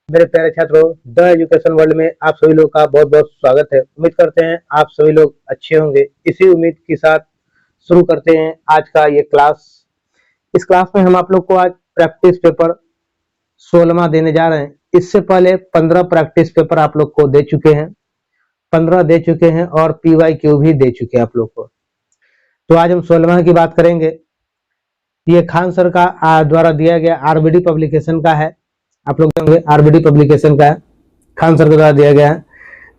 मेरे प्यारे छात्रों, द एजुकेशन वर्ल्ड में आप सभी लोग का बहुत बहुत स्वागत है। उम्मीद करते हैं आप सभी लोग अच्छे होंगे। इसी उम्मीद के साथ शुरू करते हैं आज का ये क्लास। इस क्लास में हम आप लोग को आज प्रैक्टिस पेपर 16वां देने जा रहे हैं। इससे पहले 15 प्रैक्टिस पेपर आप लोग को दे चुके हैं, 15 दे चुके हैं और PYQ भी दे चुके हैं आप लोग को। तो आज हम 16वां की बात करेंगे। ये खान सर का द्वारा दिया गया RBD पब्लिकेशन का है। आप लोग देंगे RBD पब्लिकेशन का है, खान सर के द्वारा दिया गया है।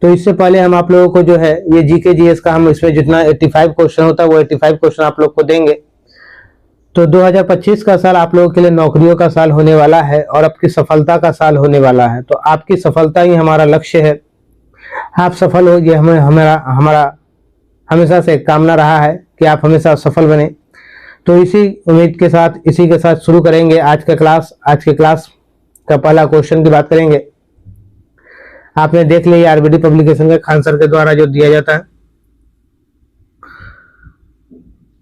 तो इससे पहले हम आप लोगों को जो है ये GK GS का हम इसमें जितना 85 क्वेश्चन होता है वो 85 क्वेश्चन आप लोग को देंगे। तो 2025 का साल आप लोगों के लिए नौकरियों का साल होने वाला है और आपकी सफलता का साल होने वाला है। तो आपकी सफलता ही हमारा लक्ष्य है। आप सफल हो, ये हमारा हमेशा से कामना रहा है कि आप हमेशा सफल बने। तो इसी उम्मीद के साथ इसी के साथ शुरू करेंगे आज का क्लास। आज के क्लास का पहला क्वेश्चन की बात करेंगे। आपने देख लिया RBD पब्लिकेशन का खान सर के द्वारा जो दिया जाता है।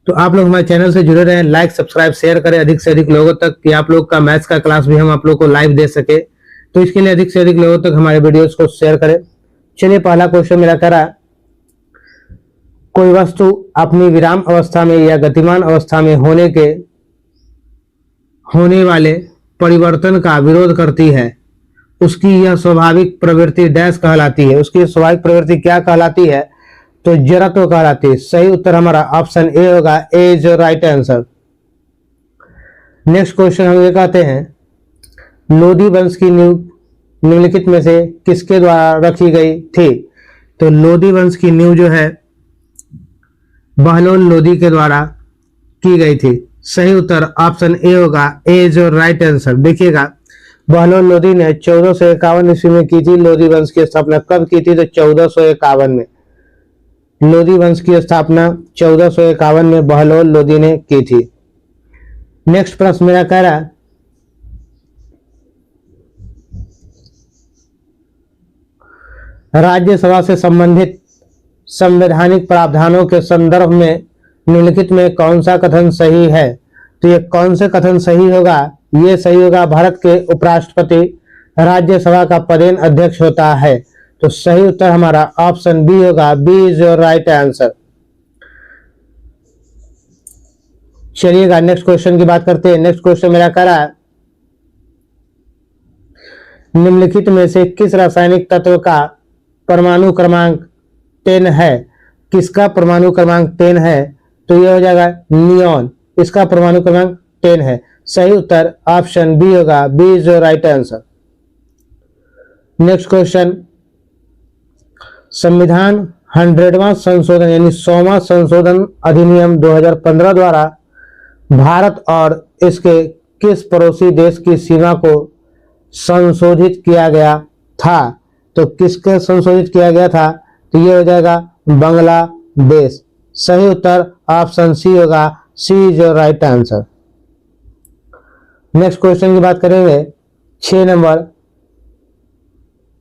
तो आप लोग हमारे चैनल से जुड़े रहें, लाइक सब्सक्राइब शेयर करें अधिक से अधिक लोगों तक कि आप लोग का मैथ्स का क्लास भी हम आप लोग को लाइव दे सके। तो इसके लिए अधिक से अधिक लोगों तक हमारे वीडियोस को शेयर करें। चलिए, पहला क्वेश्चन मेरा कह रहा है, कोई वस्तु अपनी विराम अवस्था में या गतिमान अवस्था में होने वाले परिवर्तन का विरोध करती है, उसकी यह स्वाभाविक प्रवृत्ति डैश कहलाती है। उसकी स्वाभाविक प्रवृत्ति क्या कहलाती है? तो जड़त्व कहलाती है। सही उत्तर हमारा ऑप्शन ए होगा। A is your right answer. Next question हम ये कहते हैं, लोधी वंश की नींव निम्नलिखित में से किसके द्वारा रखी गई थी? तो लोधी वंश की नींव जो है बहलोल लोधी के द्वारा की गई थी। सही उत्तर ऑप्शन ए होगा। A is your right answer. देखिएगा, बहलोल लोधी ने 1451 ईस्वी में की थी लोधी वंश की स्थापना। कब की थी? तो 1451 में। लोधी वंश की स्थापना 1451 में बहलोल लोधी ने की थी। नेक्स्ट प्रश्न मेरा कह रहा है, राज्यसभा से संबंधित संवैधानिक प्रावधानों के संदर्भ में निम्नलिखित में कौन सा कथन सही है? तो ये कौन से कथन सही होगा? ये सही होगा, भारत के उपराष्ट्रपति राज्यसभा का पदेन अध्यक्ष होता है। तो सही उत्तर हमारा ऑप्शन बी होगा। B is your right answer. चलिएगा, नेक्स्ट क्वेश्चन की बात करते हैं। नेक्स्ट क्वेश्चन मेरा कह रहा है, निम्नलिखित में से किस रासायनिक तत्व का परमाणु क्रमांक 10 है? किसका परमाणु क्रमांक 10 है? तो यह हो जाएगा नियॉन। इसका परमाणु क्रमांक 10 है। सही उत्तर ऑप्शन बी होगा। B is your right answer. Next question, संविधान 100वां संशोधन यानी 100वां संशोधन अधिनियम 2015 द्वारा भारत और इसके किस पड़ोसी देश की सीमा को संशोधित किया गया था? तो किसके संशोधित किया गया था? तो ये हो जाएगा बांग्लादेश। सही उत्तर ऑप्शन सी होगा। C is your right answer. Next question की बात करेंगे। 6 नंबर,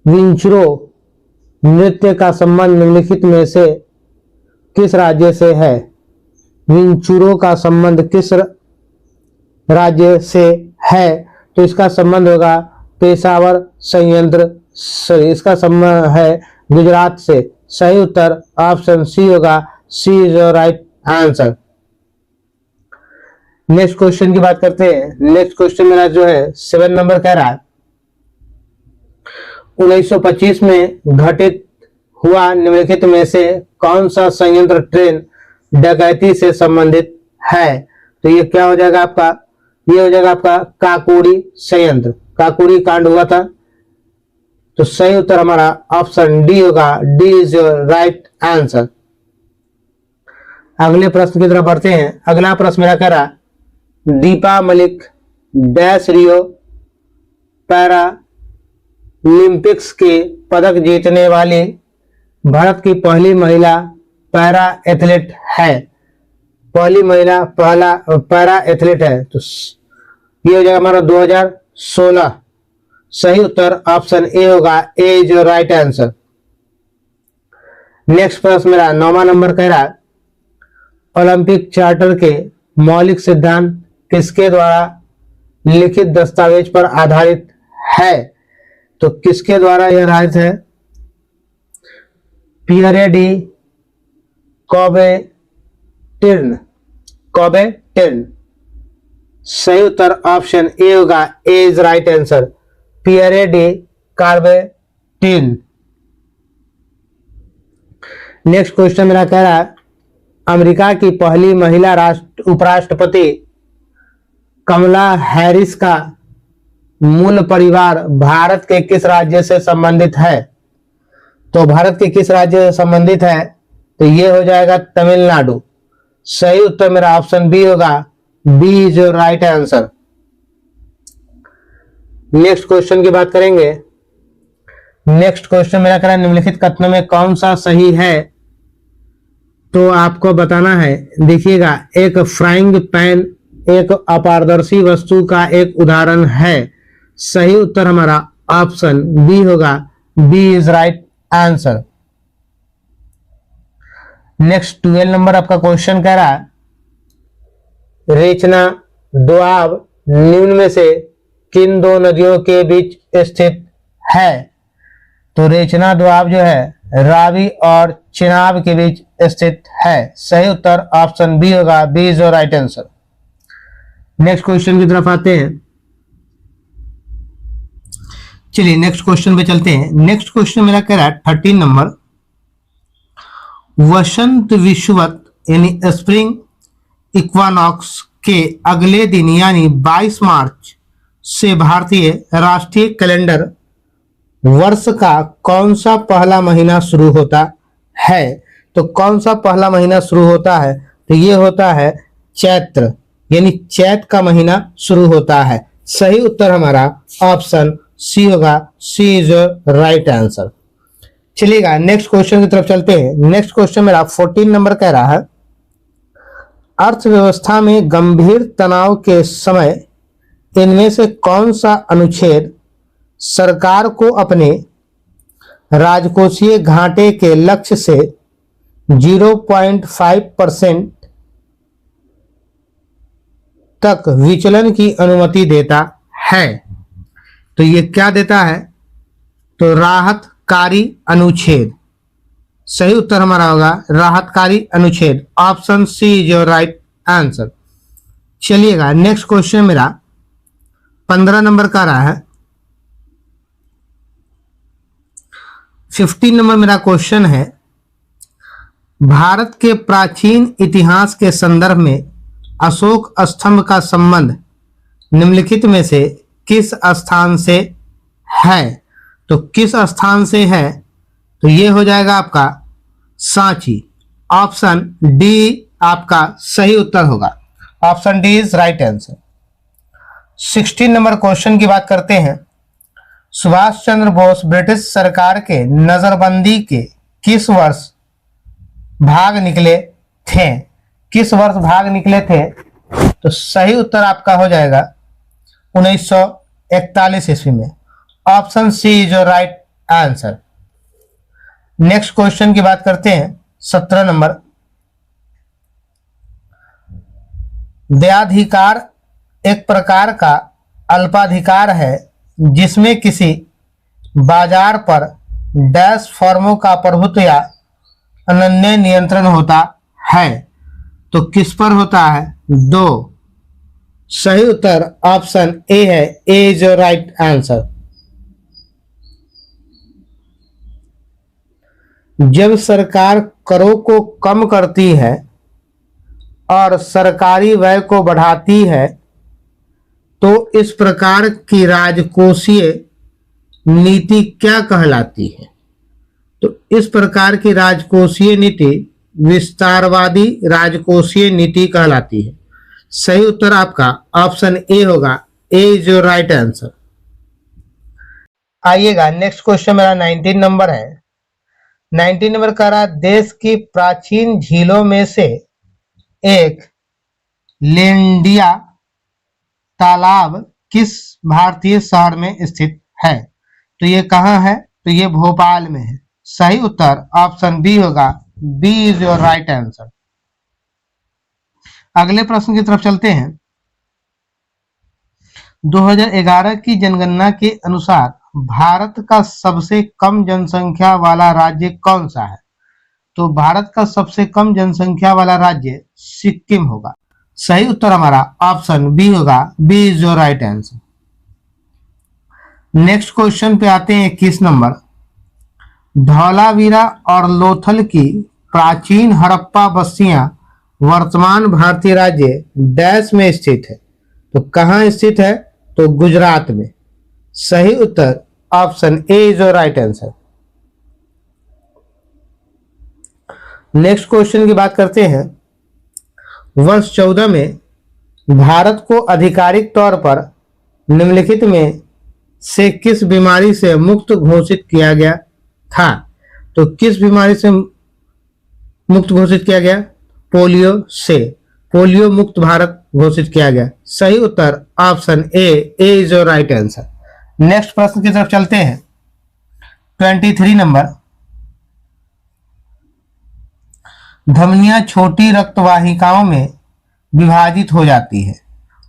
विंचुरो नृत्य का संबंध निम्नलिखित में से किस राज्य से है? विंचुरो का संबंध किस राज्य से है? तो इसका संबंध होगा पेशावर संयंत्र से। इसका संबंध है गुजरात से। सही उत्तर ऑप्शन सी होगा। C is your right answer. Next question की बात करते हैं। नेक्स्ट क्वेश्चन मेरा जो है 7 नंबर कह रहा है, 1925 में घटित हुआ निम्नलिखित में से कौन सा संयंत्र ट्रेन डकैती से संबंधित है? तो ये क्या हो जाएगा आपका? ये हो जाएगा आपका काकोरी संयंत्र। काकोरी कांड हुआ था। तो सही उत्तर हमारा ऑप्शन डी होगा। D is your right answer. अगले प्रश्न की तरफ बढ़ते हैं। अगला प्रश्न मेरा कह रहा, दीपा मलिक डैश रियो पैरालंपिक्स के पदक जीतने वाली भारत की पहली महिला पैरा एथलीट है। पहली महिला पहला पैरा एथलीट है। तो ये हो जाएगा हमारा 2016। सही उत्तर ऑप्शन ए होगा। A is your right answer. Next प्रश्न मेरा 9वां नंबर कह रहा है, ओलंपिक चार्टर के मौलिक सिद्धांत किसके द्वारा लिखित दस्तावेज पर आधारित है? तो किसके द्वारा यह राइट है? Pierre de Coubertin, Coubertin. सही उत्तर ऑप्शन ए होगा, A is right answer, Pierre de Coubertin. Next question मेरा कह रहा है, अमेरिका की पहली महिला उपराष्ट्रपति कमला हैरिस का मूल परिवार भारत के किस राज्य से संबंधित है? तो भारत के किस राज्य से संबंधित है? तो ये हो जाएगा तमिलनाडु। सही उत्तर मेरा ऑप्शन बी होगा, B is your right answer. Next question की बात करेंगे। नेक्स्ट क्वेश्चन मेरा कह रहा है, निम्नलिखित कथनों में कौन सा सही है? तो आपको बताना है। देखिएगा, एक फ्राइंग पैन एक अपारदर्शी वस्तु का एक उदाहरण है। सही उत्तर हमारा ऑप्शन बी होगा, B is right answer. Next 12 number आपका क्वेश्चन कह रहा है, रेचना दोआब निम्न में से किन दो नदियों के बीच स्थित है? तो रेचना दोआब जो है रावी और चिनाब के बीच स्थित है। सही उत्तर ऑप्शन बी होगा, B is your right answer. Next question की तरफ आते हैं। चलिए नेक्स्ट क्वेश्चन पे चलते हैं। नेक्स्ट क्वेश्चन मेरा कह रहा है 13 नंबर, वसंत विषुवत यानी स्प्रिंग इक्वानॉक्स के अगले दिन यानी 22 मार्च से भारतीय राष्ट्रीय कैलेंडर वर्ष का कौन सा पहला महीना शुरू होता है? तो कौन सा पहला महीना शुरू होता है? तो ये होता है चैत्र, यानी चैत का महीना शुरू होता है। सही उत्तर हमारा ऑप्शन सी होगा, सी इज राइट आंसर। चलिएगा नेक्स्ट क्वेश्चन की तरफ चलते हैं। नेक्स्ट क्वेश्चन मेरा 14 नंबर कह रहा है, अर्थव्यवस्था में गंभीर तनाव के समय इनमें से कौन सा अनुच्छेद सरकार को अपने राजकोषीय घाटे के लक्ष्य से 0.5% तक विचलन की अनुमति देता है? तो ये क्या देता है? तो राहतकारी अनुच्छेद। सही उत्तर हमारा होगा राहतकारी अनुच्छेद, option C is your right answer. चलिएगा नेक्स्ट क्वेश्चन मेरा 15 नंबर का रहा है। 15 नंबर मेरा क्वेश्चन है, भारत के प्राचीन इतिहास के संदर्भ में अशोक स्तंभ का संबंध निम्नलिखित में से किस स्थान से है? तो किस स्थान से है? तो ये हो जाएगा आपका सांची। ऑप्शन डी आपका सही उत्तर होगा, option D is right answer. 16 number question की बात करते हैं। सुभाष चंद्र बोस ब्रिटिश सरकार के नजरबंदी के किस वर्ष भाग निकले थे? किस वर्ष भाग निकले थे? तो सही उत्तर आपका हो जाएगा 1941 ईस्वी में, option C is your right answer. Next question की बात करते हैं 17 नंबर। दयाधिकार एक प्रकार का अल्पाधिकार है जिसमें किसी बाजार पर डैश फर्मों का प्रभुत्व या अनन्य नियंत्रण होता है। तो किस पर होता है? दो। सही उत्तर ऑप्शन ए है, ए इज योर राइट आंसर। जब सरकार करों को कम करती है और सरकारी व्यय को बढ़ाती है तो इस प्रकार की राजकोषीय नीति क्या कहलाती है? तो इस प्रकार की राजकोषीय नीति विस्तारवादी राजकोषीय नीति कहलाती है। सही उत्तर आपका ऑप्शन ए होगा, A is your right answer. आइएगा नेक्स्ट क्वेश्चन मेरा 19 नंबर है। 19 नंबर का रहा, देश की प्राचीन झीलों में से एक लेंडिया तालाब किस भारतीय शहर में स्थित है? तो ये कहाँ है? तो ये भोपाल में है। सही उत्तर ऑप्शन बी होगा, B is your right answer. अगले प्रश्न की तरफ चलते हैं। 2011 की जनगणना के अनुसार भारत का सबसे कम जनसंख्या वाला राज्य कौन सा है? तो भारत का सबसे कम जनसंख्या वाला राज्य सिक्किम होगा। सही उत्तर हमारा ऑप्शन बी होगा। B is your right answer. Next question पे आते हैं 21 नंबर। धौलावीरा और लोथल की प्राचीन हड़प्पा बस्तियां वर्तमान भारतीय राज्य डैश में स्थित है। तो कहां स्थित है? तो गुजरात में। सही उत्तर option A is your right answer. Next question की बात करते हैं। वर्ष 14 में भारत को आधिकारिक तौर पर निम्नलिखित में से किस बीमारी से मुक्त घोषित किया गया था? तो किस बीमारी से मुक्त घोषित किया गया? पोलियो से। पोलियो मुक्त भारत घोषित किया गया। सही उत्तर option A is your right answer. Next प्रश्न की तरफ चलते हैं। 23 नंबर। धमनियां छोटी रक्तवाहिकाओं में विभाजित हो जाती है।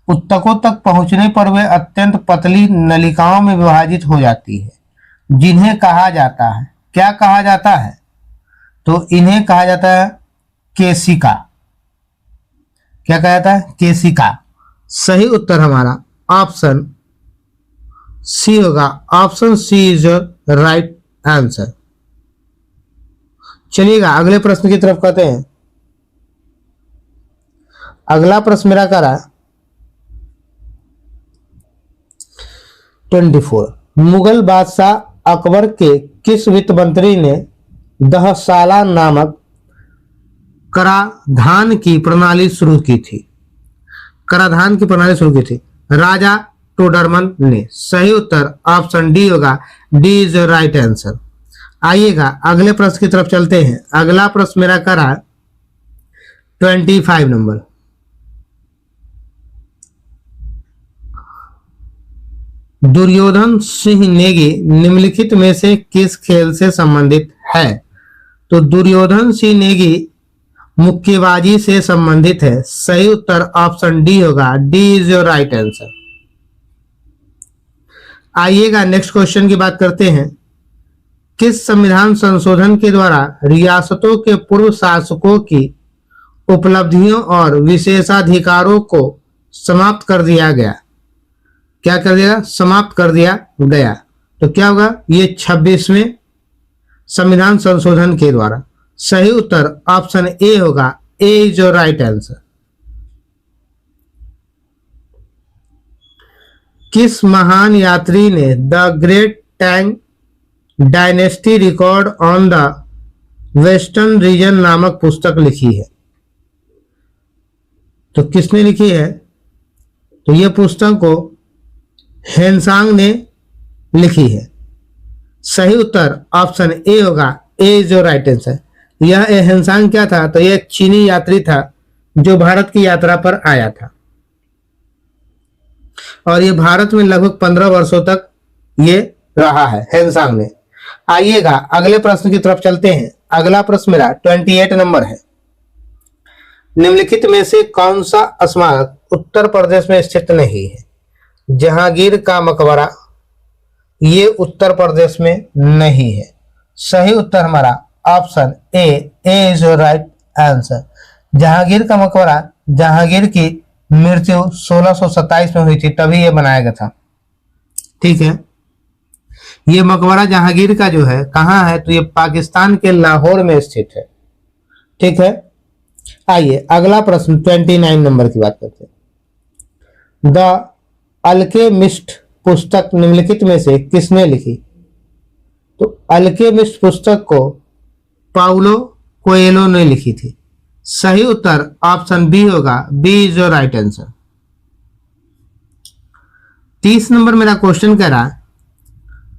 उत्तकों तक पहुंचने पर वे अत्यंत पतली नलिकाओं में विभाजित हो जाती है, जिन्हें कहा जाता है, क्या कहा जाता है? तो इन्हें कहा जाता है केशिका। क्या कहा जाता है? केशिका। सही उत्तर हमारा ऑप्शन सी होगा। Option C is your right answer. चलिएगा अगले प्रश्न की तरफ कहते हैं। अगला प्रश्न मेरा कह रहा है 24। मुगल बादशाह अकबर के किस वित्त मंत्री ने दहसाला नामक कराधान की प्रणाली शुरू की थी? कराधान की प्रणाली शुरू की थी राजा टोडरमन ने। सही उत्तर ऑप्शन डी होगा। D is your right answer. आइएगा अगले प्रश्न की तरफ चलते हैं। अगला प्रश्न मेरा कर रहा है 25 नंबर। दुर्योधन सिंह नेगी निम्नलिखित में से किस खेल से संबंधित है? तो दुर्योधन सिंह नेगी मुक्केबाजी से संबंधित है। सही उत्तर ऑप्शन डी होगा। D is your right answer. आइएगा नेक्स्ट क्वेश्चन की बात करते हैं। किस संविधान संशोधन के द्वारा रियासतों के पूर्व शासकों की उपलब्धियों और विशेषाधिकारों को समाप्त कर दिया गया? क्या कर दिया? समाप्त कर दिया गया। तो क्या होगा? ये 26वें संविधान संशोधन के द्वारा। सही उत्तर ऑप्शन ए होगा। A is your right answer. किस महान यात्री ने the great Tang dynasty record on the western region नामक पुस्तक लिखी है? तो किसने लिखी है? तो यह पुस्तक को हेनसांग ने लिखी है। सही उत्तर ऑप्शन ए होगा। A is your right answer. यह हेनसांग क्या था? तो यह एक चीनी यात्री था जो भारत की यात्रा पर आया था और ये भारत में लगभग 15 वर्षों तक ये रहा है हेनसांग ने। आइएगा अगले प्रश्न की तरफ चलते हैं। अगला प्रश्न मेरा 28 नंबर है। निम्नलिखित में से कौन सा स्मारक उत्तर प्रदेश में स्थित नहीं है? जहांगीर का मकबरा ये उत्तर प्रदेश में नहीं है। सही उत्तर हमारा option A is your right answer. Jahangir का मकबरा जहांगीर की मृत्यु 1627 में हुई थी, तभी ये बनाया गया था। ठीक है, ये मकबरा जहांगीर का जो है कहाँ है? तो ये पाकिस्तान के लाहौर में स्थित है। ठीक है, आइए अगला प्रश्न 29 नंबर की बात करते हैं। द अल्केमिस्ट पुस्तक निम्नलिखित में से किसने लिखी? तो अल्केमिस्ट पुस्तक को पाउलो कोएलो ने लिखी थी। सही उत्तर ऑप्शन बी होगा। B is your right answer. 30 number मेरा क्वेश्चन कह रहा है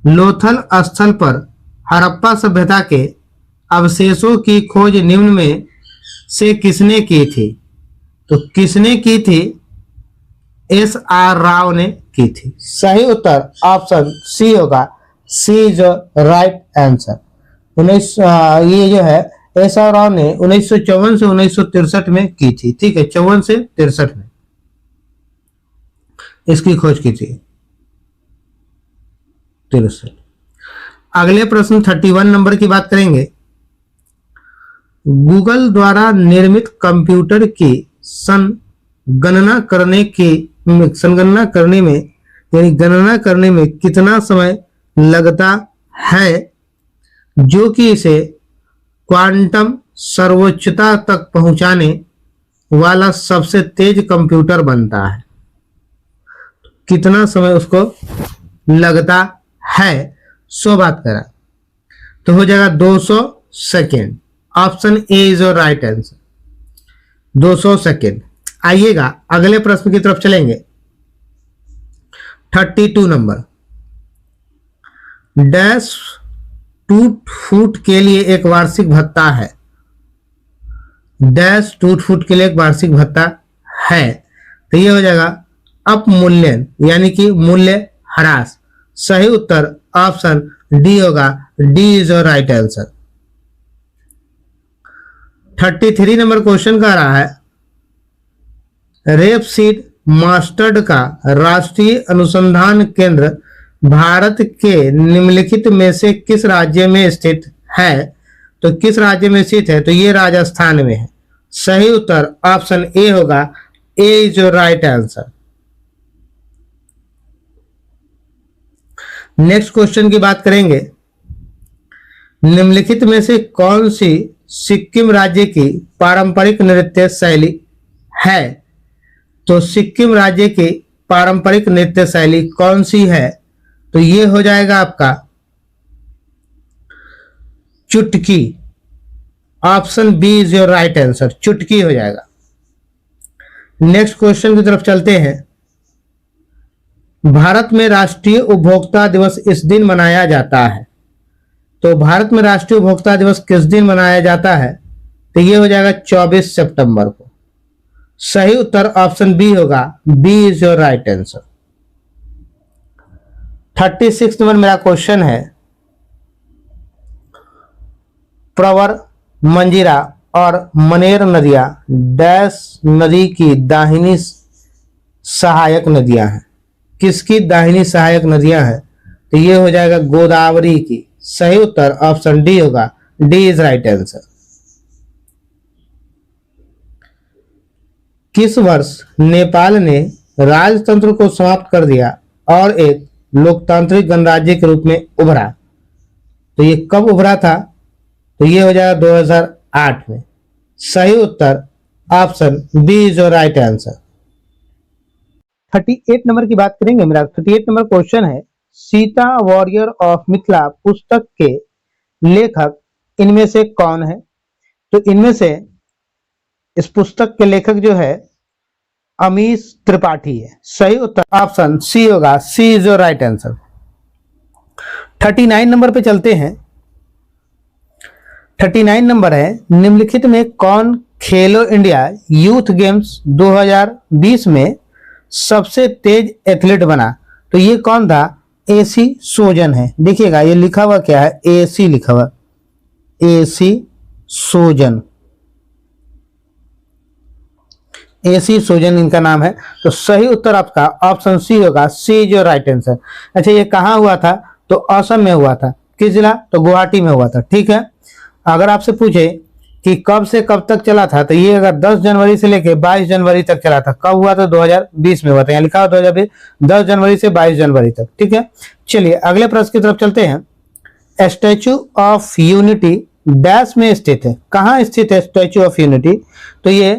लोथल स्थल पर हड़प्पा सभ्यता के अवशेषों की खोज निम्न में से किसने की थी? तो किसने की थी? एस.आर. राव ने की थी। सही उत्तर ऑप्शन सी होगा। C is right answer. ये जो है एस.आर. राव ने 1954 से 1963 में की थी। ठीक है, 54 से 63 में इसकी खोज की थी। 63। अगले प्रश्न 31 नंबर की बात करेंगे। गूगल द्वारा निर्मित कंप्यूटर की संगणना करने में यानी गणना करने में कितना समय लगता है, जो कि इसे क्वांटम सर्वोच्चता तक पहुंचाने वाला सबसे तेज कंप्यूटर बनता है। कितना समय उसको लगता है, 100 बात करा तो हो जाएगा 200 second. Option A is your right answer, 200 second. आइएगा अगले प्रश्न की तरफ चलेंगे। 32 नंबर। डैश टूट फूट के लिए एक वार्षिक भत्ता है। डैश टूट फूट के लिए एक वार्षिक भत्ता है, तो ये हो जाएगा अपमूल्यन यानी कि मूल्य ह्रास। सही उत्तर ऑप्शन डी होगा, D is your right answer. 33 number question कह रहा है रेपसीड मास्टर्ड का राष्ट्रीय अनुसंधान केंद्र भारत के निम्नलिखित में से किस राज्य में स्थित है। तो किस राज्य में स्थित है, तो ये राजस्थान में है। सही उत्तर ऑप्शन ए होगा, A is your right answer. Next question की बात करेंगे। निम्नलिखित में से कौन सी सिक्किम राज्य की पारंपरिक नृत्य शैली है। तो सिक्किम राज्य की पारंपरिक नृत्य शैली कौन सी है, तो ये हो जाएगा आपका चुटकी। Option B is your right answer, चुटकी हो जाएगा। नेक्स्ट क्वेश्चन की तरफ चलते हैं। भारत में राष्ट्रीय उपभोक्ता दिवस इस दिन मनाया जाता है। तो भारत में राष्ट्रीय उपभोक्ता दिवस किस दिन मनाया जाता है, तो ये हो जाएगा 24 सितंबर को। सही उत्तर ऑप्शन बी होगा, B is your right answer. 36 number मेरा क्वेश्चन है प्रवर, मंजीरा और मनेर नदियां डैश नदी की दाहिनी सहायक नदियां हैं। किसकी दाहिनी सहायक नदियां हैं, तो ये हो जाएगा गोदावरी की। सही उत्तर ऑप्शन डी होगा, डी इज राइट आंसर। किस वर्ष नेपाल ने राजतंत्र को समाप्त कर दिया और एक लोकतांत्रिक गणराज्य के रूप में उभरा। तो ये कब उभरा था, तो ये हो जाएगा 2008 में। सही उत्तर option B is your right answer. 38 number की बात करेंगे। मेरा 38 नंबर क्वेश्चन है सीता वॉरियर ऑफ मिथिला पुस्तक के लेखक इनमें से कौन है। तो इनमें से इस पुस्तक के लेखक जो है अमीश त्रिपाठी है। सही उत्तर ऑप्शन सी होगा, C is your right answer. 39 number पे चलते हैं। 39 नंबर है निम्नलिखित में कौन खेलो इंडिया यूथ गेम्स 2020 में सबसे तेज एथलीट बना। तो ये कौन था, एसी सोजन है। देखिएगा ये लिखा हुआ क्या है, एसी लिखा हुआ, एसी सोजन, एसी सोजन इनका नाम है। तो सही उत्तर आपका ऑप्शन सी होगा, C is your right answer. अच्छा ये कहाँ हुआ था, तो असम में हुआ था। किस जिला, तो गुवाहाटी में हुआ था। ठीक है, अगर आपसे पूछे कि कब से कब तक चला था, तो ये अगर 10 जनवरी से लेके 22 जनवरी तक चला था। कब हुआ था, 2020 में हुआ था। यहाँ लिखा हुआ 2020, 10 जनवरी से 22 जनवरी तक। ठीक है, चलिए अगले प्रश्न की तरफ चलते हैं। स्टैचू ऑफ यूनिटी डैश में स्थित है। कहाँ स्थित है स्टैचू ऑफ यूनिटी, तो ये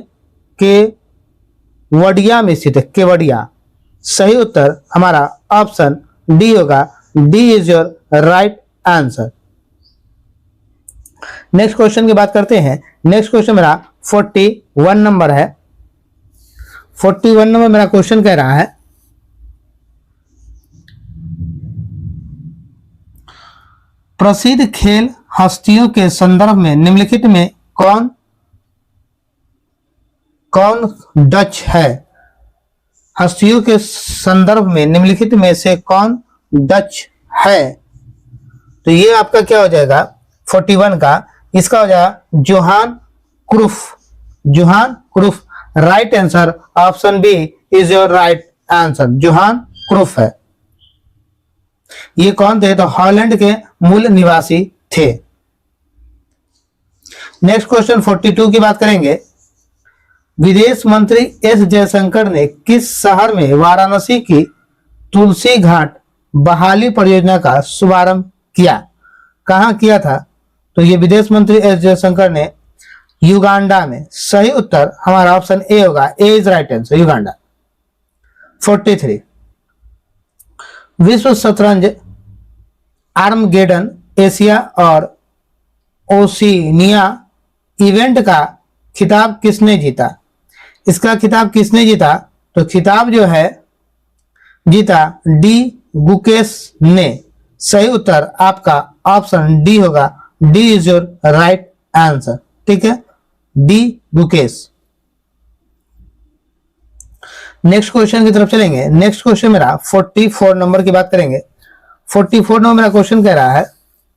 केवड़िया में स्थित है, केवड़िया। सही उत्तर हमारा ऑप्शन डी होगा, D is your right answer. Next question की बात करते हैं। नेक्स्ट क्वेश्चन मेरा 41 नंबर है। 41 नंबर मेरा क्वेश्चन कह रहा है प्रसिद्ध खेल हस्तियों के संदर्भ में निम्नलिखित में कौन डच है। हस्तियों के संदर्भ में निम्नलिखित में से कौन डच है, तो ये आपका क्या हो जाएगा 41 का, इसका हो जाएगा Johan Cruyff. Johan Cruyff right answer, option B is your right answer. Johan Cruyff है। ये कौन थे? तो हॉलैंड के मूल निवासी थे। नेक्स्ट क्वेश्चन 42 की बात करेंगे। विदेश मंत्री एस जयशंकर ने किस शहर में वाराणसी की तुलसी घाट बहाली परियोजना का शुभारंभ किया? कहां किया था? तो ये विदेश मंत्री एस जयशंकर ने युगांडा में। सही उत्तर हमारा ऑप्शन ए होगा, A is right answer, Uganda. 43 विश्व शतरंज आर्मगेडन एशिया और ओशिनिया इवेंट का खिताब किसने जीता? इसका खिताब किसने जीता? तो खिताब जो है जीता डी गुकेश ने। सही उत्तर आपका ऑप्शन डी होगा, D is your right answer. ठीक है, डी गुकेश। नेक्स्ट क्वेश्चन की तरफ चलेंगे। नेक्स्ट क्वेश्चन मेरा 44 नंबर की बात करेंगे। 44 नंबर मेरा क्वेश्चन कह रहा है,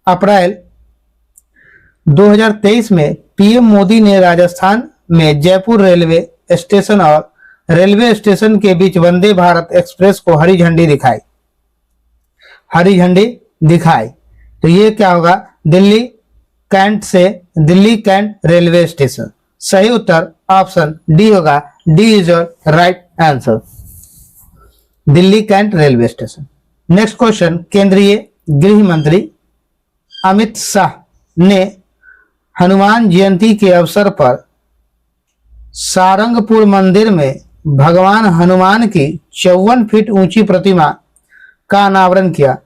अप्रैल 2023 में पीएम मोदी ने राजस्थान में जयपुर रेलवे स्टेशन और रेलवे स्टेशन के बीच वंदे भारत एक्सप्रेस को हरी झंडी दिखाई। हरी झंडी दिखाई तो ये क्या होगा? दिल्ली कैंट से दिल्ली कैंट रेलवे स्टेशन। सही उत्तर ऑप्शन डी होगा, D is your right answer, Delhi cantt railway station. Next question, केंद्रीय गृह मंत्री अमित शाह ने हनुमान जयंती के अवसर पर सारंगपुर मंदिर में भगवान हनुमान की 54 फीट ऊंची प्रतिमा का अनावरण किया।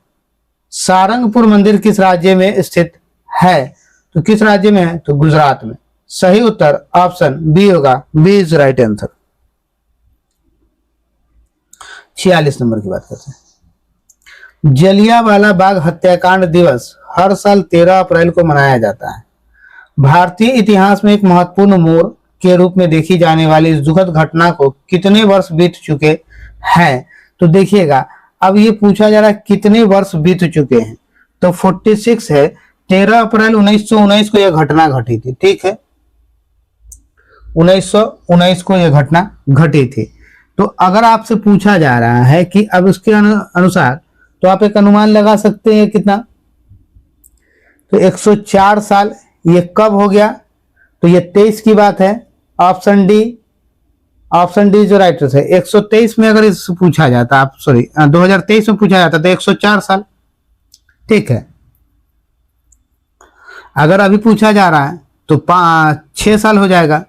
सारंगपुर मंदिर किस राज्य में स्थित है? तो किस राज्य में है? तो गुजरात में। सही उत्तर ऑप्शन बी होगा, B is right answer. 46 number की बात करते हैं। जलियांवाला बाग हत्याकांड दिवस हर साल 13 अप्रैल को मनाया जाता है। भारतीय इतिहास में एक महत्वपूर्ण मोड़ के रूप में देखी जाने वाली इस दुखद घटना को कितने वर्ष बीत चुके हैं? तो देखिएगा, अब ये पूछा जा रहा है कितने वर्ष बीत चुके हैं, तो 46 है। 13 अप्रैल 1919 को यह घटना घटी थी। ठीक है, 1919 को यह घटना घटी थी। तो अगर आपसे पूछा जा रहा है कि अब उसके अनुसार, तो आप एक अनुमान लगा सकते हैं कितना? तो 104 साल। ये कब हो गया? तो ये 23 की बात है। ऑप्शन डी जो राइट है। 123 में अगर इससे पूछा जाता, आप सॉरी 2023 में पूछा जाता तो 104 साल। ठीक है, अगर अभी पूछा जा रहा है तो 6 साल हो जाएगा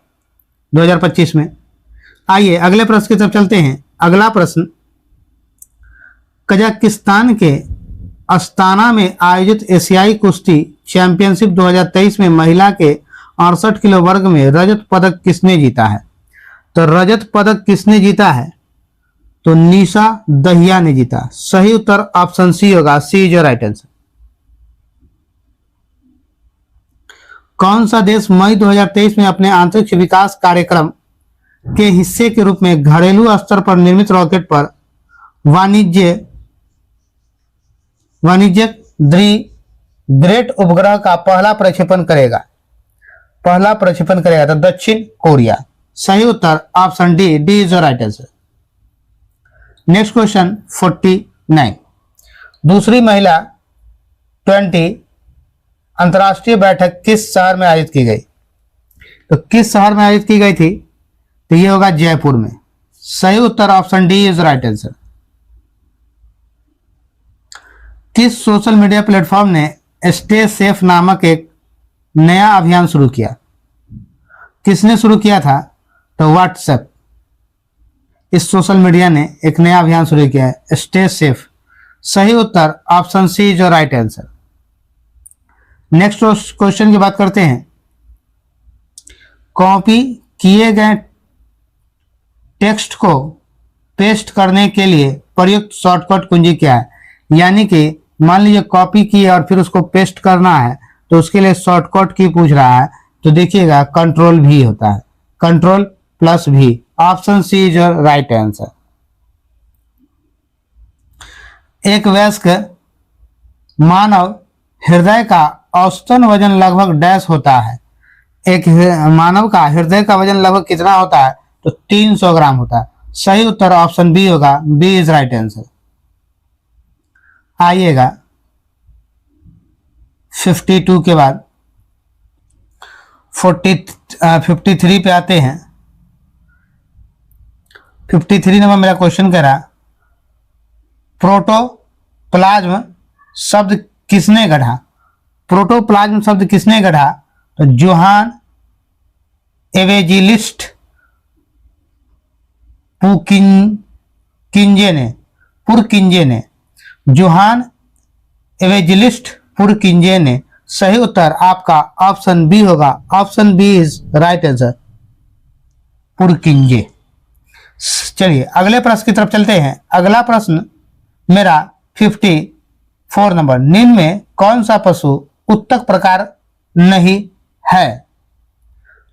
2025 में। आइए अगले प्रश्न की तरफ चलते हैं। अगला प्रश्न, कजाकिस्तान के अस्ताना में आयोजित एशियाई कुश्ती चैंपियनशिप 2023 में महिला के 68 किलो वर्ग में रजत पदक किसने जीता है? तो रजत पदक किसने जीता है? तो निशा दहिया ने जीता। सही उत्तर ऑप्शन सी होगा, सी इज राइट आंसर। कौन सा देश मई 2023 में अपने अंतरिक्ष विकास कार्यक्रम के हिस्से के रूप में घरेलू स्तर पर निर्मित रॉकेट पर वाणिज्यिक ग्रेट उपग्रह का पहला प्रक्षेपण करेगा? तो दक्षिण कोरिया। सही उत्तर option D, D is right answer. Next question 49, दूसरी महिला 20 अंतरराष्ट्रीय बैठक किस शहर में आयोजित की गई? तो किस शहर में आयोजित की गई थी? तो ये होगा जयपुर में। सही उत्तर option D is right answer. किस सोशल मीडिया प्लेटफॉर्म ने स्टे सेफ नामक एक नया अभियान शुरू किया? किसने शुरू किया था? तो व्हाट्सएप। इस सोशल मीडिया ने एक नया अभियान शुरू किया है, स्टे सेफ। सही उत्तर ऑप्शन सी जो राइट आंसर। नेक्स्ट क्वेश्चन की बात करते हैं। कॉपी किए गए टेक्स्ट को पेस्ट करने के लिए प्रयुक्त शॉर्टकट कुंजी क्या है? यानी कि मान लीजिए कॉपी किए और फिर उसको पेस्ट करना है, तो उसके लिए शॉर्टकट की पूछ रहा है। तो देखिएगा कंट्रोल भी होता है, कंट्रोल प्लस भी। Option C is right answer. एक वयस्क मानव हृदय का औसतन वजन लगभग डैश होता है? एक मानव का हृदय का वजन लगभग कितना होता है? तो 300 ग्राम होता है। सही उत्तर ऑप्शन बी होगा, बी इज राइट आंसर। आइएगा 52 के बाद 53 पे आते हैं। 53 नंबर मेरा क्वेश्चन कह रहा, प्रोटोप्लाज्म शब्द किसने गढ़ा? प्रोटोप्लाज्म शब्द किसने गढ़ा? तो जोहान एवेंजेलिस्ट पुरकिंजे ने जोहान एवेंजेलिस्ट पुरकिंजे ने। सही उत्तर आपका ऑप्शन बी होगा। Option B is right answer, Purkinje. चलिए अगले प्रश्न की तरफ चलते हैं। अगला प्रश्न मेरा 54 नंबर, निम्न में कौन सा पशु उत्तक प्रकार नहीं है?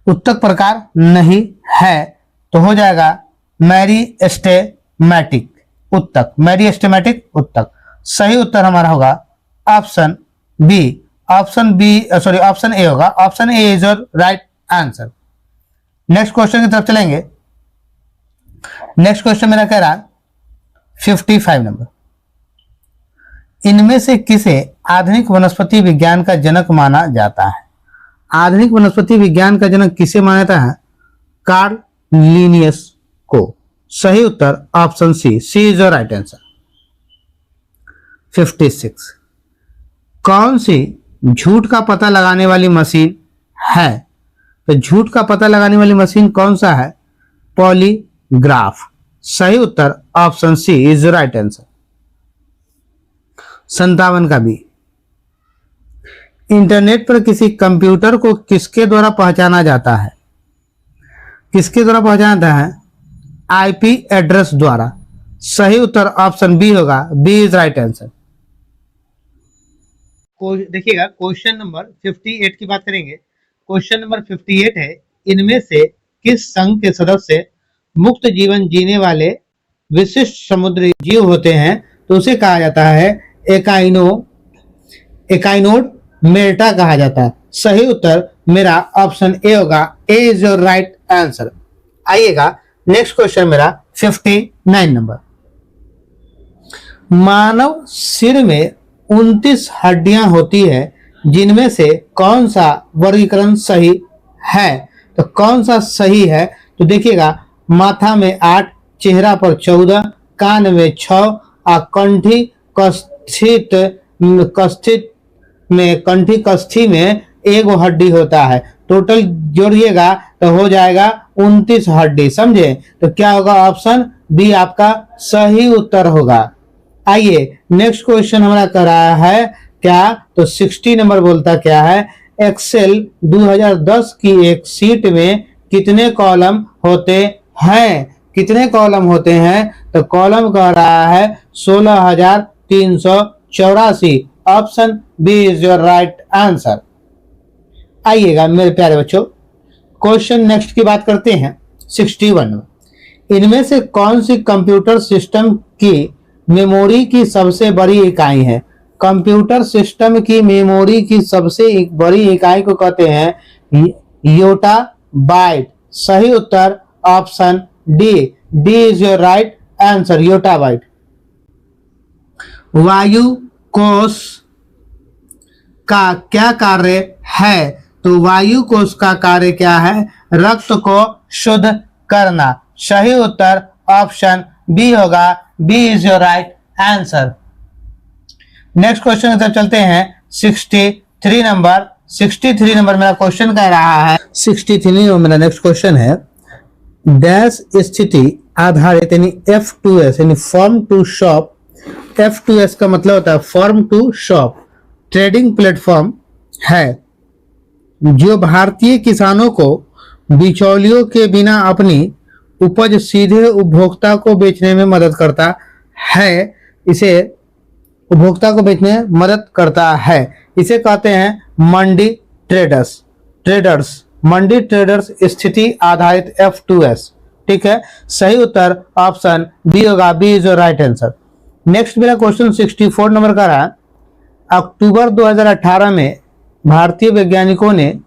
उत्तक प्रकार नहीं है तो हो जाएगा मेरिस्टेमेटिक उत्तक, मेरिस्टेमेटिक उत्तक। सही उत्तर हमारा होगा ऑप्शन बी, ऑप्शन ए होगा। Option A is your right answer. Next question की तरफ चलेंगे। नेक्स्ट क्वेश्चन मेरा कह रहा 55 नंबर, इनमें से किसे आधुनिक वनस्पति विज्ञान का जनक माना जाता है? आधुनिक वनस्पति विज्ञान का जनक किसे माना जाता है? कार्ल लिनियस को। सही उत्तर option C, C is your right answer. 56, कौन सी झूठ का पता लगाने वाली मशीन है? तो झूठ का पता लगाने वाली मशीन कौन सा है? पॉलीग्राफ। सही उत्तर option C is right answer. 57 का भी, इंटरनेट पर किसी कंप्यूटर को किसके द्वारा पहचाना जाता है? किसके द्वारा पहचाना जाता है? आईपी एड्रेस द्वारा। सही उत्तर ऑप्शन बी होगा, बी इज राइट आंसर। देखिएगा क्वेश्चन नंबर 58 की बात करेंगे। क्वेश्चन नंबर 58 है, इनमें से किस संघ के सदस्य मुक्त जीवन जीने वाले विशिष्ट समुद्री जीव होते हैं? तो उसे कहा जाता है एकाइनोड मेल्टा कहा जाता है। सही उत्तर मेरा ऑप्शन ए होगा, A is your right answer. आइएगा नेक्स्ट क्वेश्चन मेरा 59 नंबर, मानव सिर में 29 हड्डियां होती है, जिनमें से कौन सा वर्गीकरण सही है? तो कौन सा सही है? तो देखिएगा, माथा में 8, चेहरा पर 14, कान में 6 और कंठी कस्थी में एक हड्डी होता है। टोटल जोड़िएगा तो हो जाएगा 29 हड्डी। समझे? तो क्या होगा? ऑप्शन बी आपका सही उत्तर होगा। आइए नेक्स्ट क्वेश्चन हमारा कर रहा है क्या? तो 60 नंबर बोलता क्या है, एक्सेल 2010 की एक सीट में कितने कॉलम होते हैं? कितने कॉलम होते हैं? तो कॉलम कह रहा है 16,384। Option B is your right answer. आइएगा मेरे प्यारे बच्चों, क्वेश्चन नेक्स्ट की बात करते हैं 61 में, इनमें से कौन सी कंप्यूटर सिस्टम की मेमोरी की सबसे बड़ी इकाई है? कंप्यूटर सिस्टम की मेमोरी की सबसे बड़ी इकाई को कहते हैं योटा बाइट। सही उत्तर option D, D is your right answer, yottabyte. वायु कोश का क्या कार्य है? तो वायु कोश का कार्य क्या है? रक्त को शुद्ध करना। सही उत्तर ऑप्शन बी होगा, B is your right answer. Next question की तरफ चलते हैं 63 नंबर। 63 नंबर मेरा क्वेश्चन कह रहा है, 63 नंबर मेरा नेक्स्ट क्वेश्चन है, डैश स्थिति आधारित यानी F2S यानी फॉर्म टू शॉप। F2S का मतलब होता है farm to shop trading platform है, जो भारतीय किसानों को बिचौलियों के बिना अपनी उपज सीधे उपभोक्ता को बेचने में मदद करता है। इसे उपभोक्ता को बेचने में मदद करता है। इसे कहते हैं मंडी ट्रेडर्स मंडी ट्रेडर्स स्थिति आधारित F2S। ठीक है, सही उत्तर ऑप्शन बी होगा, B is your right answer. Next मेरा क्वेश्चन 64 नंबर का रहा, अक्टूबर 2018 में भारतीय वैज्ञानिकों ने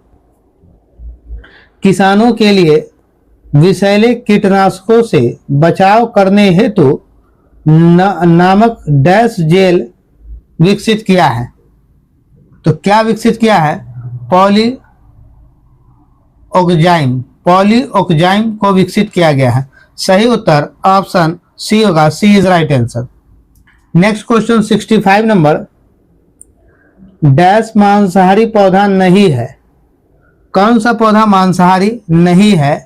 किसानों के लिए विषैले कीटनाशकों से बचाव करने हेतु नामक डैश जेल विकसित किया है? तो क्या विकसित किया है? पॉलीऑक्जाइम को विकसित किया गया है। सही उत्तर ऑप्शन सी होगा, C is right answer. Next question 65 number, dash मांसाहारी पौधा नहीं है। कौन सा पौधा मांसाहारी नहीं है?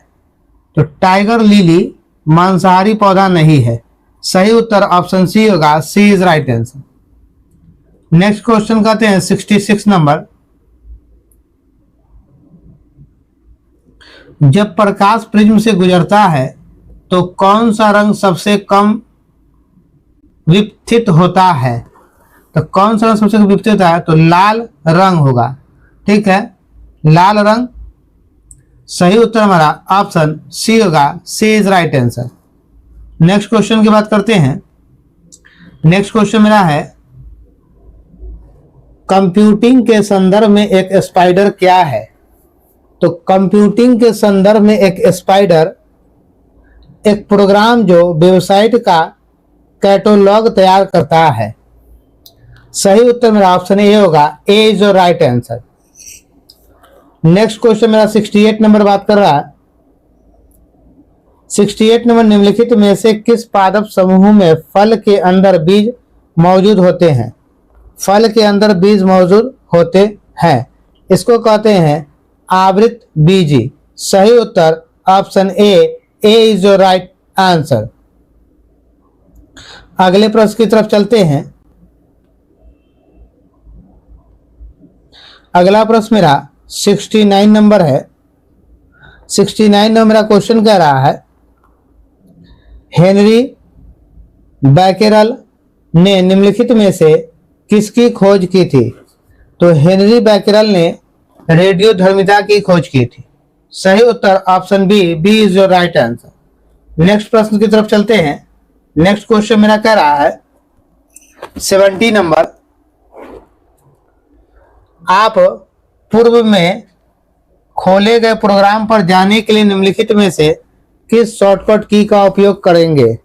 तो टाइगर लिली मांसाहारी पौधा नहीं है। सही उत्तर ऑप्शन सी होगा, C is right answer. Next question कहते हैं 66 नंबर, जब प्रकाश प्रिज्म से गुजरता है तो कौन सा रंग सबसे कम विपथित होता है? तो कौन सा रंग सबसे कम विपथित होता है? तो लाल रंग होगा। ठीक है, लाल रंग। सही उत्तर हमारा ऑप्शन सी होगा, C is right answer. Next question की बात करते हैं। नेक्स्ट क्वेश्चन मेरा है, कंप्यूटिंग के संदर्भ में एक स्पाइडर क्या है? तो कंप्यूटिंग के संदर्भ में एक स्पाइडर एक प्रोग्राम जो वेबसाइट का कैटलॉग तैयार करता है। सही उत्तर मेरा ऑप्शन ए होगा, A is your right answer. Next question मेरा 68 नंबर बात कर रहा है। 68 नंबर, निम्नलिखित में से किस पादप समूह में फल के अंदर बीज मौजूद होते हैं? फल के अंदर बीज मौजूद होते हैं, इसको कहते हैं आवृत बीजी। सही उत्तर option A is your right answer. अगले प्रश्न की तरफ चलते हैं। अगला प्रश्न मेरा 69 नंबर है। 69 नंबर मेरा क्वेश्चन कह रहा है, हेनरी बैकेरल ने निम्नलिखित में से किसकी खोज की थी? तो हेनरी बैकेरल ने रेडियोधर्मिता की खोज की थी। सही उत्तर option B is your right answer. Next प्रश्न की तरफ चलते हैं। नेक्स्ट क्वेश्चन मेरा कह रहा है 70 नंबर, आप पूर्व में खोले गए प्रोग्राम पर जाने के लिए निम्नलिखित में से किस शॉर्टकट की का उपयोग करेंगे?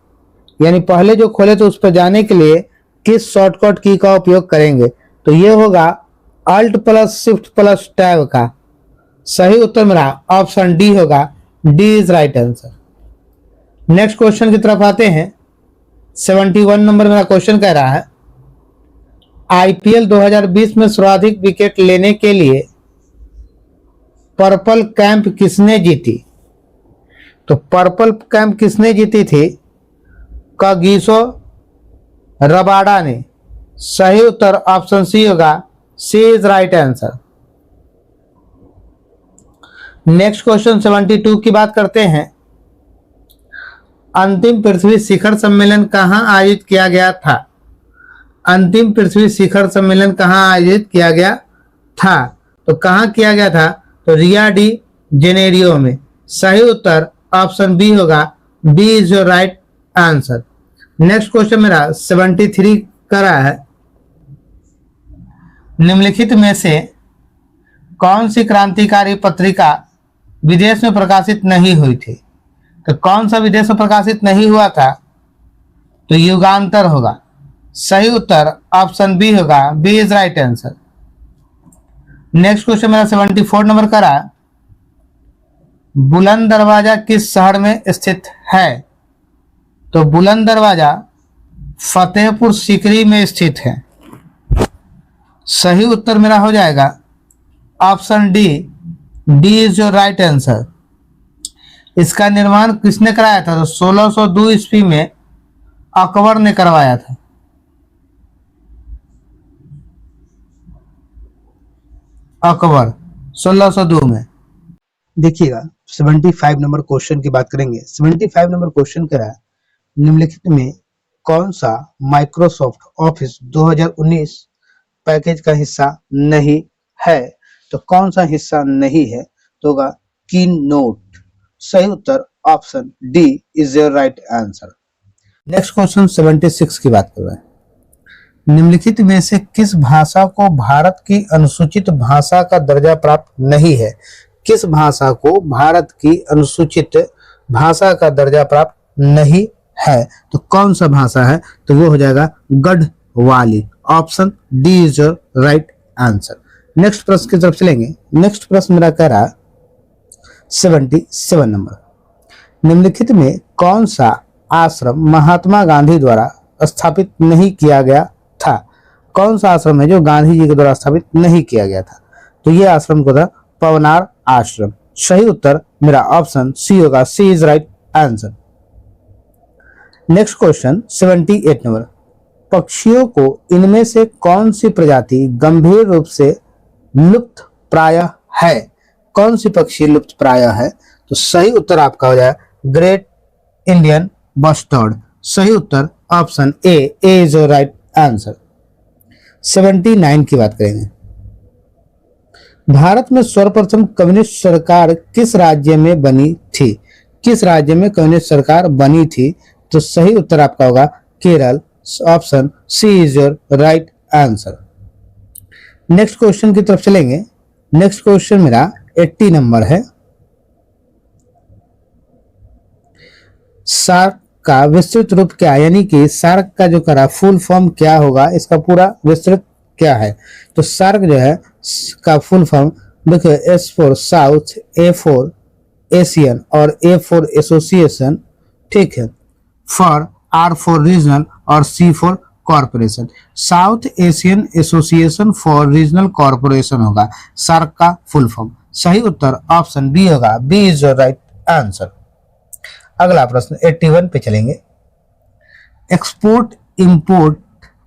यानी पहले जो खोले तो उस पर जाने के लिए किस शॉर्टकट की का उपयोग करेंगे? तो ये होगा alt plus shift plus tab का। सही उत्तर मेरा ऑप्शन डी होगा, D is right answer. Next question की तरफ आते हैं। 71 नंबर मेरा क्वेश्चन कह रहा है, आईपीएल 2020 में सर्वाधिक विकेट लेने के लिए पर्पल कैंप किसने जीती? तो पर्पल कैंप किसने जीती थी? कागिसो रबाडा ने। सही उत्तर ऑप्शन सी होगा, C is right answer. Next question 72 की बात करते हैं। अंतिम पृथ्वी शिखर सम्मेलन कहां आयोजित किया गया था? अंतिम पृथ्वी शिखर सम्मेलन कहां आयोजित किया गया था? तो कहां किया गया था? तो रिया डी जेनेरियो में। सही उत्तर ऑप्शन बी होगा, B is your right answer. Next question मेरा 73 का रहा है, निम्नलिखित में से कौन सी क्रांतिकारी पत्रिका विदेश में प्रकाशित नहीं हुई थी? तो कौन सा विदेश में प्रकाशित नहीं हुआ था? तो युगांतर होगा। सही उत्तर ऑप्शन बी होगा, B is right answer. Next question मेरा 74 नंबर का रहा, बुलंद दरवाजा किस शहर में स्थित है? तो बुलंद दरवाजा फतेहपुर सीकरी में स्थित है। सही उत्तर मेरा हो जाएगा option D, D is your right answer. इसका निर्माण किसने कराया था? तो 1602 ईस्वी में अकबर ने करवाया था। अकबर 1602 में। देखिएगा 75 नंबर क्वेश्चन की बात करेंगे। 75 नंबर क्वेश्चन कह रहा है, निम्नलिखित में कौन सा माइक्रोसॉफ्ट ऑफिस 2019 पैकेज का हिस्सा नहीं है? तो कौन सा हिस्सा नहीं है? तो होगा की नोट। सही उत्तर option D is your right answer. Next question 76 की बात कर रहे हैं। निम्नलिखित में से किस भाषा को भारत की अनुसूचित भाषा का दर्जा प्राप्त नहीं है? किस भाषा को भारत की अनुसूचित भाषा का दर्जा प्राप्त नहीं है? तो कौन सा भाषा है? तो वो हो जाएगा Garhwali. Option D is your right answer. Next प्रश्न की तरफ चलेंगे। नेक्स्ट प्रश्न मेरा कह रहा 77 नंबर, निम्नलिखित में कौन सा आश्रम महात्मा गांधी द्वारा स्थापित नहीं किया गया था? कौन सा आश्रम है जो गांधी जी के द्वारा स्थापित नहीं किया गया था? तो ये आश्रम को था पवनार आश्रम। सही उत्तर मेरा ऑप्शन सी होगा, C is right answer. Next question 78 number, पक्षियों को इनमें से कौन सी प्रजाति गंभीर रूप से लुप्त प्राय है? कौन सी पक्षी लुप्त प्राय है? तो सही उत्तर आपका हो जाए ग्रेट इंडियन बस्टर्ड। सही उत्तर option A is right answer. 79 की बात करेंगे। भारत में सर्वप्रथम कम्युनिस्ट सरकार किस राज्य में बनी थी? किस राज्य में कम्युनिस्ट सरकार बनी थी? तो सही उत्तर आपका होगा Kerala. Option C is your right answer. Next question की तरफ चलेंगे। नेक्स्ट क्वेश्चन मेरा 80 नंबर है। सार्क का विस्तृत रूप क्या है? यानी कि सार्क का जो करा फुल फॉर्म क्या होगा, इसका पूरा विस्तृत क्या है? तो सार्क जो है का फुल फॉर्म देखो, S for south, A for Asian और ए फॉर एसोसिएशन, ठीक है, फॉर आर फॉर रीजनल और C for corporation. South Asian association for regional corporation होगा सार्क का फुल फॉर्म। सही उत्तर ऑप्शन बी होगा, B is your right answer. अगला प्रश्न 81 पे चलेंगे। Export import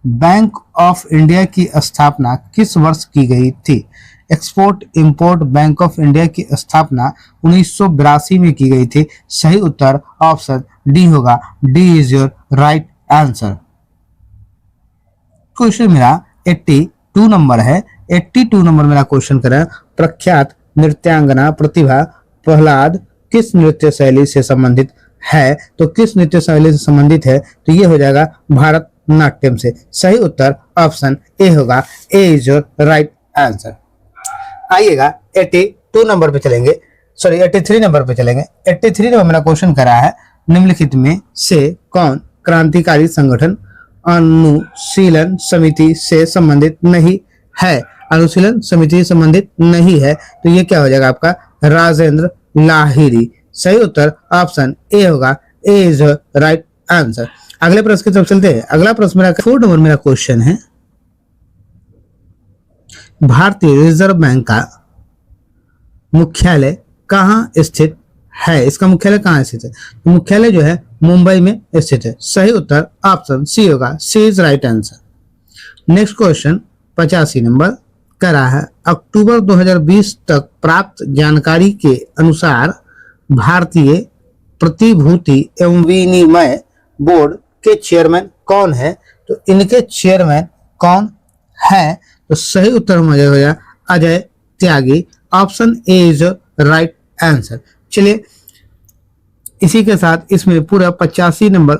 bank of India की स्थापना किस वर्ष की गई थी? Export import bank of India की स्थापना 1982 में की गई थी। सही उत्तर ऑप्शन डी होगा, D is your right answer. Question मेरा 82 नंबर है। 82 नंबर मेरा क्वेश्चन करें, प्रख्यात नृत्यांगना प्रतिभा प्रहलाद किस नृत्य शैली से संबंधित है? तो किस नृत्य शैली से संबंधित है? तो ये हो जाएगा भारतनाट्यम से। सही उत्तर ऑप्शन ए होगा, A is your right answer. आइएगा 82 नंबर पे चलेंगे, सॉरी 83 नंबर पे चलेंगे। 83 नंबर मेरा क्वेश्चन करा है, निम्नलिखित में से कौन क्रांतिकारी संगठन अनुशीलन समिति से संबंधित नहीं है? अनुशीलन समिति से संबंधित नहीं है, तो ये क्या हो जाएगा आपका राजेंद्र लाहिरी। सही उत्तर ऑप्शन ए होगा, ए इज राइट आंसर। अगले प्रश्न की तरफ चलते हैं। अगला प्रश्न मेरा 4 नंबर मेरा क्वेश्चन है, भारतीय रिजर्व बैंक का मुख्यालय कहाँ स्थित है? इसका मुख्यालय कहाँ स्थित है? मुख्यालय जो है मुंबई में स्थित है। सही उत्तर ऑप्शन सी होगा, C is right answer. Next question 85 number करा है, अक्टूबर 2020 तक प्राप्त जानकारी के अनुसार भारतीय प्रतिभूति एवं विनिमय बोर्ड के चेयरमैन कौन है? तो इनके चेयरमैन कौन है? तो सही उत्तर हो जाएगा Ajay Tyagi. Option A is right answer. चलिए इसी के साथ इसमें पूरा 85 नंबर,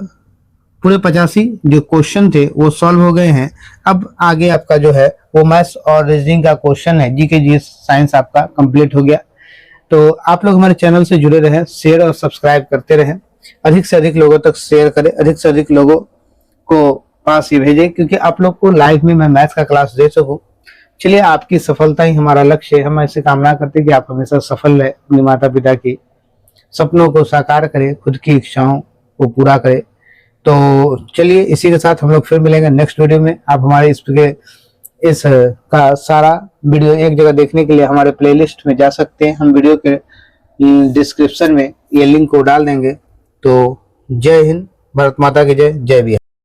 पूरे 85 जो क्वेश्चन थे वो सॉल्व हो गए हैं। अब आगे आपका जो है वो मैथ्स और रीजनिंग का क्वेश्चन है, जीके जी साइंस आपका कंप्लीट हो गया। तो आप लोग हमारे चैनल से जुड़े रहें, शेयर और सब्सक्राइब करते रहें, अधिक से अधिक लोगों तक शेयर करें, अधिक से अधिक लोगों को पास ही भेजें, क्योंकि आप लोग को लाइव में मैं मैथ्स का क्लास दे सकूं। चलिए आपकी सफलता ही हमारा लक्ष्य है। हम ऐसे कामना करते हैं कि आप हमेशा सफल रहे, अपने माता पिता की सपनों को साकार करें, खुद की इच्छाओं को पूरा करें। तो चलिए इसी के साथ हम लोग फिर मिलेंगे नेक्स्ट वीडियो में। आप हमारे इस का सारा वीडियो एक जगह देखने के लिए हमारे प्लेलिस्ट में जा सकते हैं। हम वीडियो के डिस्क्रिप्शन में ये लिंक को डाल देंगे। तो जय हिंद, भारत माता की जय, जय बिहार।